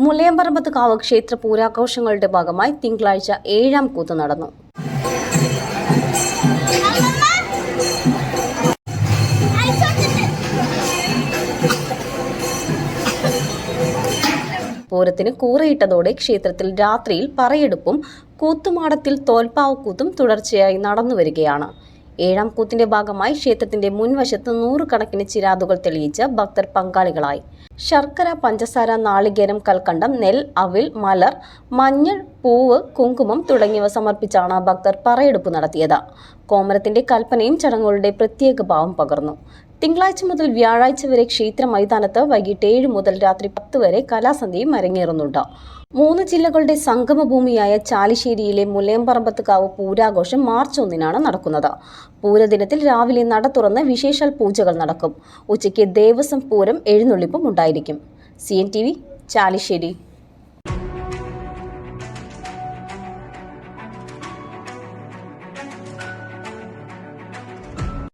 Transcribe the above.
മുല്ലയമ്പറമ്പത്ത് കാവ് ക്ഷേത്ര പൂരാഘോഷങ്ങളുടെ ഭാഗമായി തിങ്കളാഴ്ച 7ാം കൂത്ത് നടന്നു. പൂരത്തിന് കൂറയിട്ടതോടെ ക്ഷേത്രത്തിൽ രാത്രിയിൽ പറയെടുപ്പും കൂത്തുമാടത്തിൽ തോൽപ്പാവക്കൂത്തും തുടർച്ചയായി നടന്നുവരികയാണ്. 7ാം കൂത്തിന്റെ ഭാഗമായി ക്ഷേത്രത്തിന്റെ മുൻവശത്ത് 100 കണക്കിന് ചിരാതുകൾ തെളിയിച്ച് ഭക്തർ പങ്കാളികളായി. ശർക്കര, പഞ്ചസാര, നാളികേരം, കൽക്കണ്ടം, നെൽ, അവിൽ, മലർ, മഞ്ഞൾ, പൂവ്, കുങ്കുമം തുടങ്ങിയവ സമർപ്പിച്ചാണ് ഭക്തർ പറയെടുപ്പ് നടത്തിയത്. കോമരത്തിന്റെ കൽപ്പനയും ചടങ്ങുകളുടെ പ്രത്യേക ഭാവം പകർന്നു. തിങ്കളാഴ്ച മുതൽ വ്യാഴാഴ്ച വരെ ക്ഷേത്ര മൈതാനത്ത് വൈകിട്ട് 7 മുതൽ രാത്രി 10 വരെ കലാസന്ധ്യയും അരങ്ങേറുന്നുണ്ട്. 3 ജില്ലകളുടെ സംഗമഭൂമിയായ ചാലിശ്ശേരിയിലെ മുല്ലയമ്പറമ്പത്ത് കാവ് പൂരാഘോഷം മാർച്ച് 1-നാണ് നടക്കുന്നത്. പൂരദിനത്തിൽ രാവിലെ നട തുറന്ന് വിശേഷാൽ പൂജകൾ നടക്കും. ഉച്ചയ്ക്ക് ദേവസ്വം പൂരം എഴുന്നള്ളിപ്പും ഉണ്ടായിരിക്കും. CNTV ചാലിശ്ശേരി.